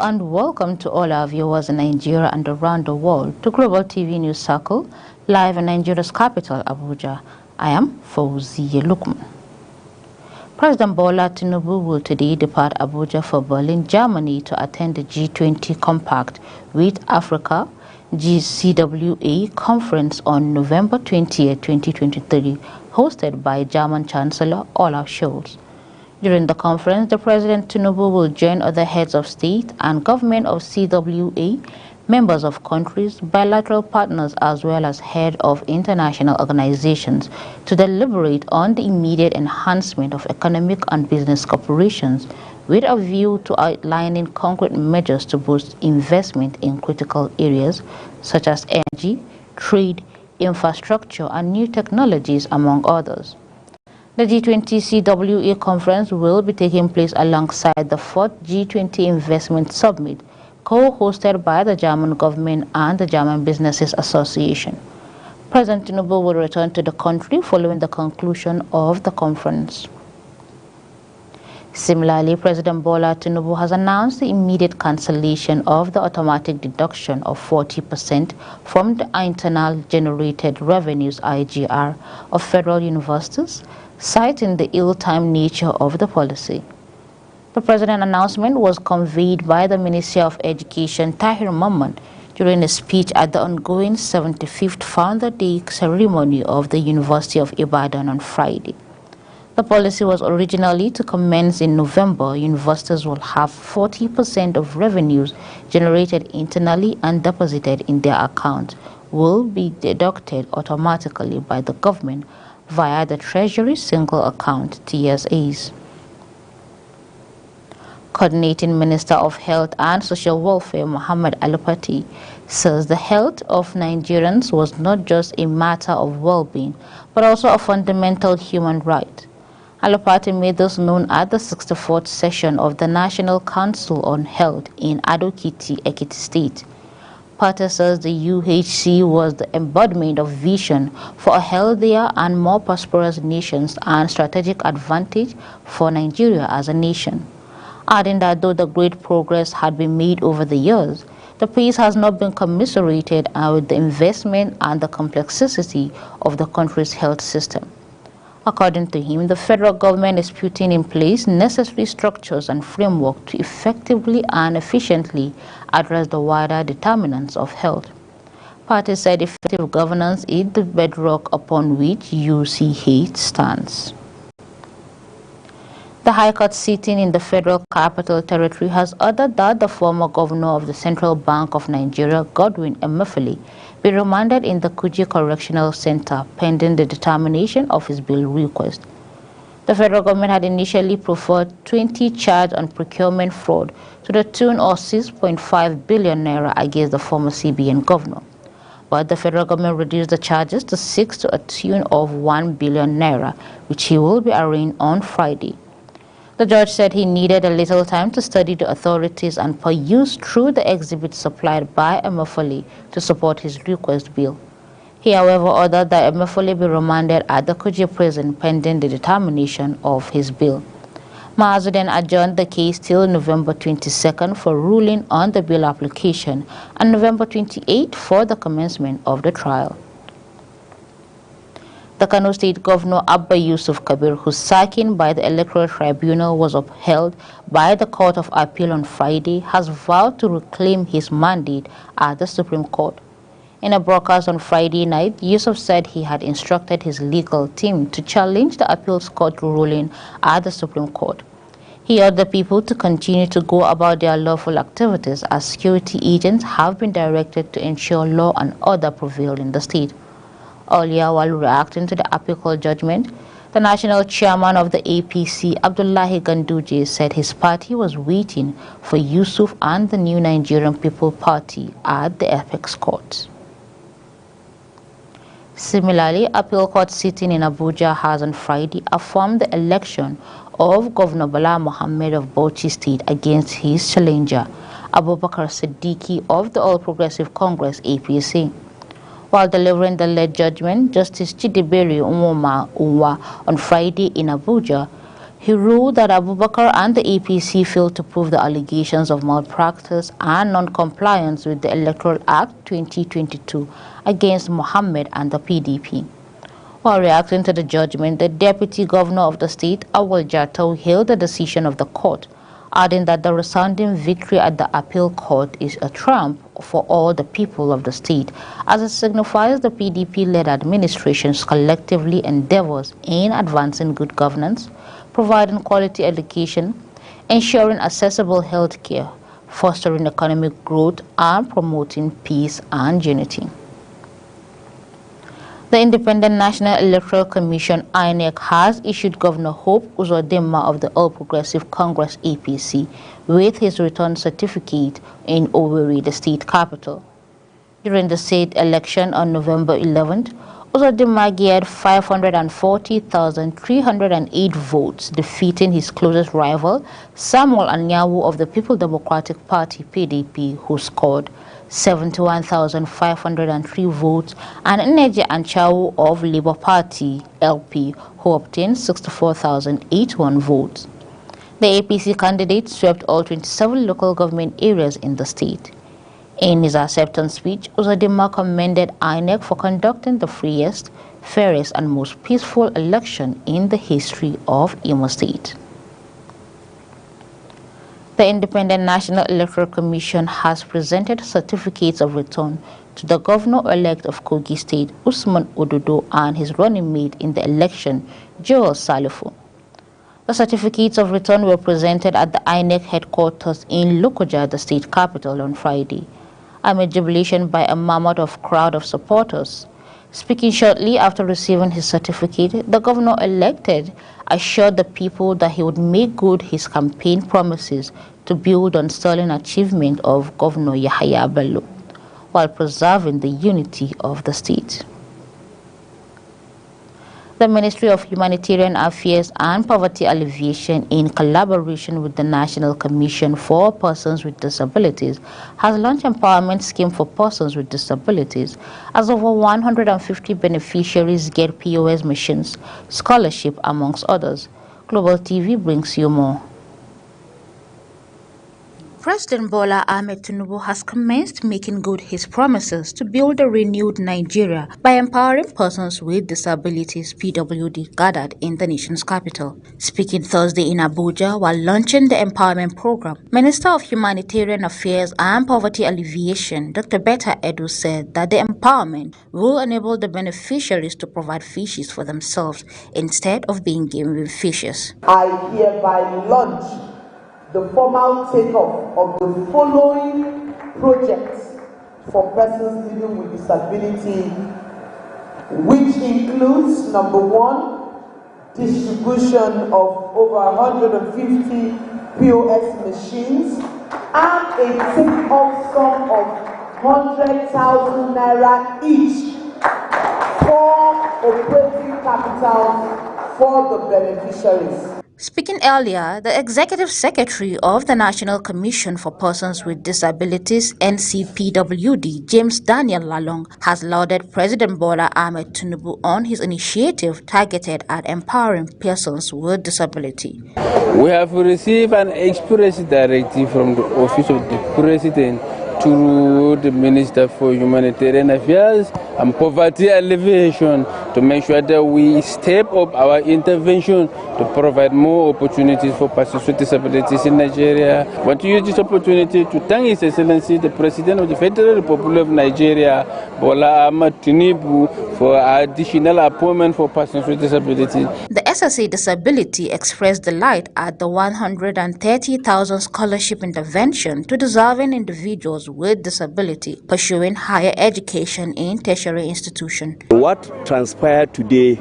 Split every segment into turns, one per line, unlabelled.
and welcome to all our viewers in Nigeria and around the world to Global TV News Circle, live in Nigeria's capital, Abuja. I am Fauziya Lukman. President Bola Tinubu will today depart Abuja for Berlin, Germany to attend the G20 Compact with Africa GCWA conference on November 20, 2023, hosted by German Chancellor Olaf Scholz. During the conference, the President Tinubu will join other heads of state and government of CWA, members of countries, bilateral partners, as well as head of international organizations to deliberate on the immediate enhancement of economic and business cooperations with a view to outlining concrete measures to boost investment in critical areas such as energy, trade, infrastructure, and new technologies, among others. The G20 CWA conference will be taking place alongside the 4th G20 Investment Summit, co-hosted by the German government and the German Businesses Association. President Tinubu will return to the country following the conclusion of the conference. Similarly, President Bola Tinubu has announced the immediate cancellation of the automatic deduction of 40% from the internal generated revenues (IGR) of federal universities, citing the ill-timed nature of the policy. The President's announcement was conveyed by the Minister of Education Tahir Mamman during a speech at the ongoing 75th Founder Day ceremony of the University of Ibadan on Friday. The policy was originally to commence in November. Universities will have 40% of revenues generated internally and deposited in their accounts will be deducted automatically by the government via the Treasury Single Account (TSAs). Coordinating Minister of Health and Social Welfare Muhammad Alupati says the health of Nigerians was not just a matter of well-being, but also a fundamental human right. Alupati made this known at the 64th session of the National Council on Health in Ado-Ekiti, Ekiti State. Pate says the UHC was the embodiment of vision for a healthier and more prosperous nation and strategic advantage for Nigeria as a nation, adding that though the great progress had been made over the years, the pace has not been commiserated with the investment and the complexity of the country's health system. According to him, the federal government is putting in place necessary structures and framework to effectively and efficiently address the wider determinants of health. Pate said effective governance is the bedrock upon which UCH stands. The High Court sitting in the Federal Capital Territory has ordered that the former governor of the Central Bank of Nigeria, Godwin Emefiele, be remanded in the Kuje Correctional Center pending the determination of his bail request. The federal government had initially preferred 20 charges on procurement fraud to the tune of 6.5 billion naira against the former CBN governor. But the federal government reduced the charges to 6 to a tune of 1 billion naira, which he will be arraigned on Friday. The judge said he needed a little time to study the authorities and peruse through the exhibits supplied by Emefiele to support his request bill. He, however, ordered that Emefiele be remanded at the Kuje prison pending the determination of his bill. Mahazu then adjourned the case till November 22nd for ruling on the bill application and November 28th for the commencement of the trial. The Kano State Governor Abba Yusuf Kabir, whose sacking by the Electoral Tribunal was upheld by the Court of Appeal on Friday, has vowed to reclaim his mandate at the Supreme Court. In a broadcast on Friday night, Yusuf said he had instructed his legal team to challenge the appeals court ruling at the Supreme Court. He urged the people to continue to go about their lawful activities as security agents have been directed to ensure law and order prevail in the state. Earlier, while reacting to the appeal court judgment, the national chairman of the APC, Abdullahi Ganduje, said his party was waiting for Yusuf and the New Nigerian People Party at the apex court. Similarly, appeal court sitting in Abuja has on Friday affirmed the election of Governor Bala Mohammed of Bauchi State against his challenger, Abubakar Siddiqui of the All Progressive Congress (APC). While delivering the late judgment, Justice Chidiberi Umoma Uwa on Friday in Abuja, He ruled that Abubakar and the APC failed to prove the allegations of malpractice and non-compliance with the Electoral Act 2022 against Mohammed and the PDP. While reacting to the judgment, the Deputy Governor of the state, Awal Jatau, hailed the decision of the court, adding that the resounding victory at the appeal court is a triumph for all the people of the state, as it signifies the PDP-led administration's collectively endeavors in advancing good governance, providing quality education, ensuring accessible health care, fostering economic growth, and promoting peace and unity. The Independent National Electoral Commission, INEC, has issued Governor Hope Uzodinma of the All Progressive Congress APC with his return certificate in Owerri, the state capital. During the state election on November 11th, Uzodinma gained 540,308 votes, defeating his closest rival, Samuel Anyanwu of the People Democratic Party (PDP), who scored 71,503 votes, and Nneji Anchawu of Labour Party (LP), who obtained 64,081 votes. The APC candidate swept all 27 local government areas in the state. In his acceptance speech, Uzodinma commended INEC for conducting the freest, fairest, and most peaceful election in the history of Imo State. The Independent National Electoral Commission has presented certificates of return to the Governor-elect of Kogi State, Usman Ododo, and his running mate in the election, Joel Salifu. The certificates of return were presented at the INEC headquarters in Lokoja, the state capital, on Friday, amid jubilation by a mammoth crowd of supporters. Speaking shortly after receiving his certificate, the governor-elected assured the people that he would make good his campaign promises to build on sterling achievement of Governor Yahaya Bello, while preserving the unity of the state. The Ministry of Humanitarian Affairs and Poverty Alleviation, in collaboration with the National Commission for Persons with Disabilities, has launched an empowerment scheme for persons with disabilities, as over 150 beneficiaries get POS machines, scholarship, amongst others. Global TV brings you more. President Bola Ahmed Tinubu has commenced making good his promises to build a renewed Nigeria by empowering persons with disabilities, PWD, gathered in the nation's capital. Speaking Thursday in Abuja while launching the empowerment program, Minister of Humanitarian Affairs and Poverty Alleviation, Dr. Betta Edu, said that the empowerment will enable the beneficiaries to provide fishes for themselves instead of being given fishes.
I hereby launch the formal takeoff of the following projects for persons living with disability, which includes, number one, distribution of over 150 POS machines and a take-off sum of 100,000 naira each for operating capital for the beneficiaries.
Speaking earlier, the Executive Secretary of the National Commission for Persons with Disabilities, NCPWD, James Daniel Lalong, has lauded President Bola Ahmed Tinubu on his initiative targeted at empowering persons with disability.
We have received an express directive from the Office of the President through the Minister for Humanitarian Affairs and Poverty Alleviation to make sure that we step up our intervention to provide more opportunities for persons with disabilities in Nigeria. I want to use this opportunity to thank His Excellency the President of the Federal Republic of Nigeria, Bola Ahmed Tinubu, for additional appointment for persons with disabilities.
The SSA Disability expressed delight at the 130,000 scholarship intervention to deserving individuals with disability pursuing higher education in tertiary institutions.
What transpired today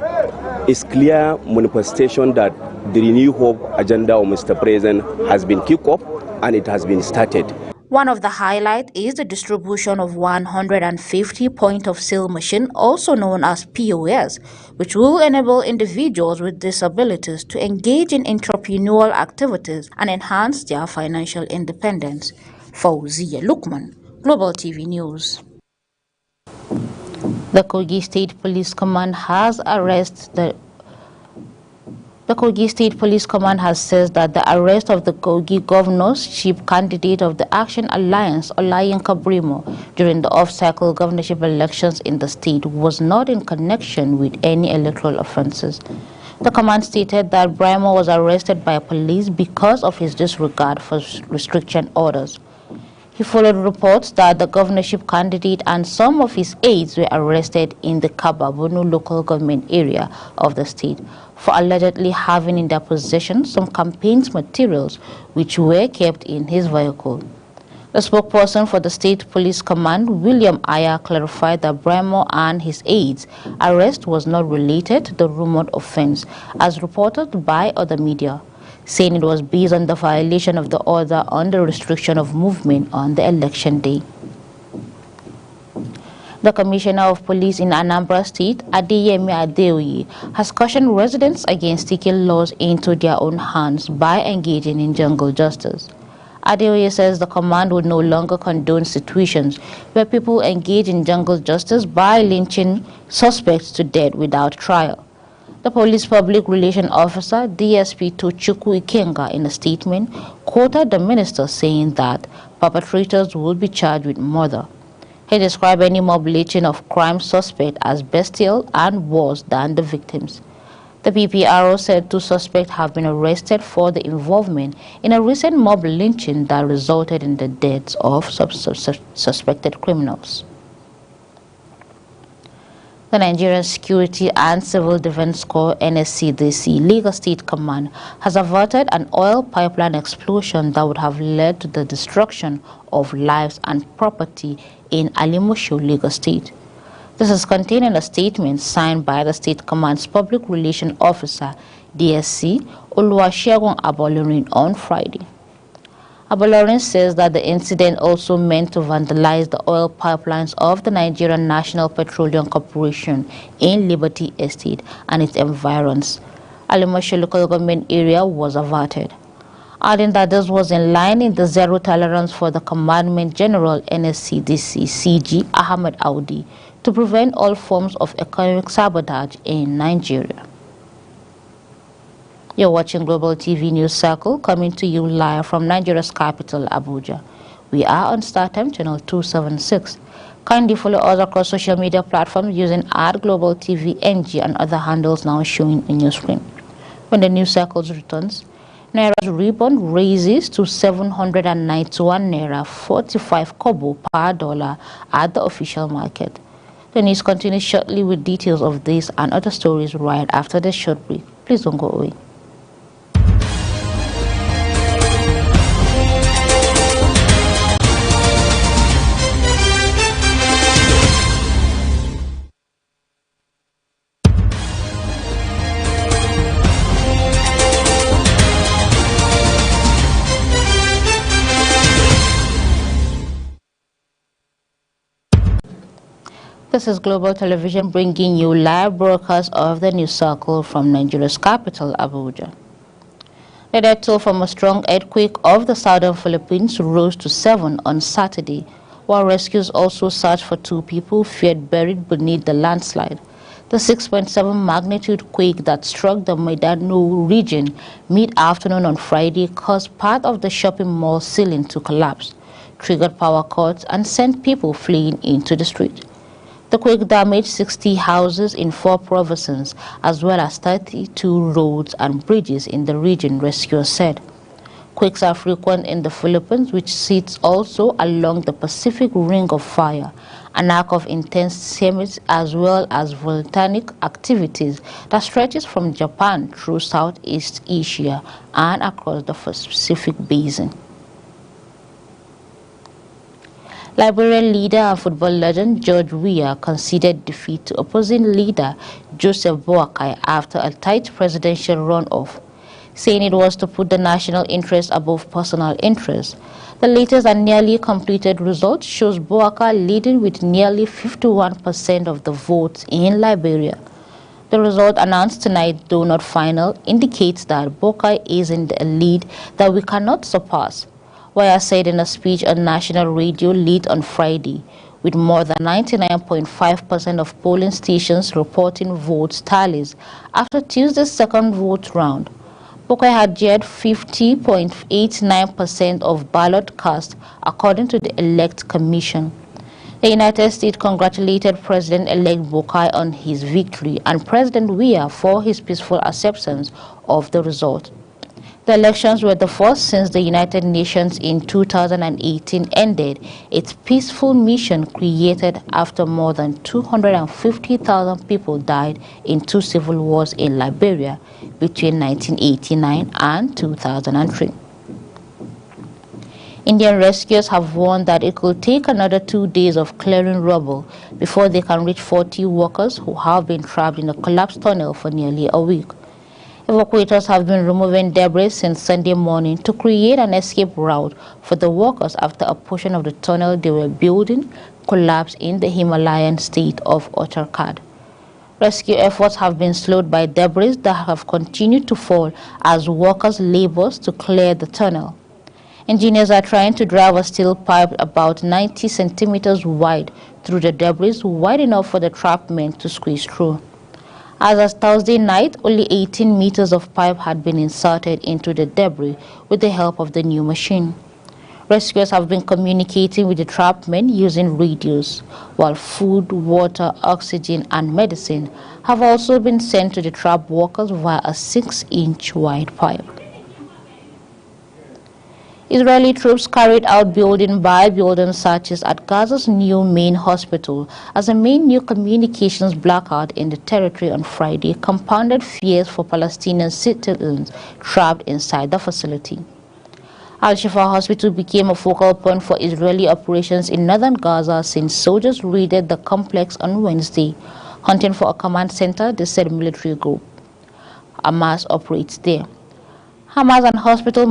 is clear manifestation that the Renew Hope agenda of Mr. President has been kicked off and it has been started.
One of the highlights is the distribution of 150 point-of-sale machines, also known as POS, which will enable individuals with disabilities to engage in entrepreneurial activities and enhance their financial independence. Fauziya Lukman, Global TV News. The Kogi State Police Command has arrested The Kogi State Police Command has said that the arrest of the Kogi governorship candidate of the Action Alliance, Olayinka Brimo, during the off-cycle governorship elections in the state was not in connection with any electoral offences. The command stated that Brimo was arrested by police because of his disregard for restriction orders. He followed reports that the governorship candidate and some of his aides were arrested in the Kababonu local government area of the state for allegedly having in their possession some campaign materials which were kept in his vehicle. The spokesperson for the State Police Command, William Aya, clarified that Brimo and his aides' arrest was not related to the rumored offense, as reported by other media, saying it was based on the violation of the order on the restriction of movement on the election day. The Commissioner of Police in Anambra State, Adeyemi Adeoye, has cautioned residents against taking laws into their own hands by engaging in jungle justice. Adeoye says the command would no longer condone situations where people engage in jungle justice by lynching suspects to death without trial. The police public relations officer, DSP Tochukwu Ikenga, in a statement, quoted the minister saying that perpetrators will be charged with murder. He described any mob lynching of crime suspect as bestial and worse than the victims. The PPRO said 2 suspects have been arrested for the involvement in a recent mob lynching that resulted in the deaths of suspected criminals. The Nigerian Security and Civil Defense Corps NSCDC Lagos State Command has averted an oil pipeline explosion that would have led to the destruction of lives and property in Alimosho, Lagos State. This is contained in a statement signed by the State Command's Public Relations Officer, DSC Oluwasegun Abolorin, on Friday. Abolorin says that the incident also meant to vandalize the oil pipelines of the Nigerian National Petroleum Corporation in Liberty Estate and its environs. Alimosho local government area was averted, adding that this was in line in the zero tolerance for the Commandment General NSCDC CG Ahmed Audi to prevent all forms of economic sabotage in Nigeria. You're watching Global TV News Circle, coming to you live from Nigeria's capital, Abuja. We are on StarTime channel 276. Kindly follow us across social media platforms using @GlobalTVNG and other handles now showing in your screen. When the News Circle returns, Naira's rebound raises to 791 Naira 45 kobo per dollar at the official market. The news continues shortly with details of this and other stories right after this short break. Please don't go away. This is Global Television bringing you live broadcast of the News Circle from Nigeria's capital, Abuja. The death toll from a strong earthquake of the southern Philippines rose to 7 on Saturday, while rescues also searched for 2 people feared buried beneath the landslide. The 6.7 magnitude quake that struck the Medano region mid-afternoon on Friday caused part of the shopping mall ceiling to collapse, triggered power cuts, and sent people fleeing into the street. The quake damaged 60 houses in 4 provinces, as well as 32 roads and bridges in the region, rescuers said. Quakes are frequent in the Philippines, which sits also along the Pacific Ring of Fire, an arc of intense seismic as well as volcanic activities that stretches from Japan through Southeast Asia and across the Pacific Basin. Liberian leader and football legend George Weah conceded defeat to opposing leader Joseph Boakai after a tight presidential runoff, saying it was to put the national interest above personal interest. The latest and nearly completed result shows Boakai leading with nearly 51% of the votes in Liberia. The result announced tonight, though not final, indicates that Boakai is in the lead that we cannot surpass. Weah said in a speech on national radio late on Friday, with more than 99.5% of polling stations reporting votes tallies after Tuesday's second vote round. Bokoy had geared 50.89% of ballot cast, according to the Elect Commission. The United States congratulated President-elect Bokoy on his victory and President Weah for his peaceful acceptance of the result. The elections were the first since the United Nations in 2018 ended its peaceful mission created after more than 250,000 people died in two civil wars in Liberia between 1989 and 2003. Indian rescuers have warned that it could take another 2 days of clearing rubble before they can reach 40 workers who have been trapped in a collapsed tunnel for nearly a week. Evacuators have been removing debris since Sunday morning to create an escape route for the workers after a portion of the tunnel they were building collapsed in the Himalayan state of Uttarakhand. Rescue efforts have been slowed by debris that have continued to fall as workers labor to clear the tunnel. Engineers are trying to drive a steel pipe about 90 centimeters wide through the debris, wide enough for the trapped men to squeeze through. As of Thursday night, only 18 meters of pipe had been inserted into the debris with the help of the new machine. Rescuers have been communicating with the trapped men using radios, while food, water, oxygen, and medicine have also been sent to the trapped workers via a 6-inch wide pipe. Israeli troops carried out building-by-building searches at Gaza's new main hospital as a main new communications blackout in the territory on Friday compounded fears for Palestinian citizens trapped inside the facility. Al-Shifa Hospital became a focal point for Israeli operations in northern Gaza since soldiers raided the complex on Wednesday, hunting for a command center, the said military group. Hamas operates there. Hamas and hospital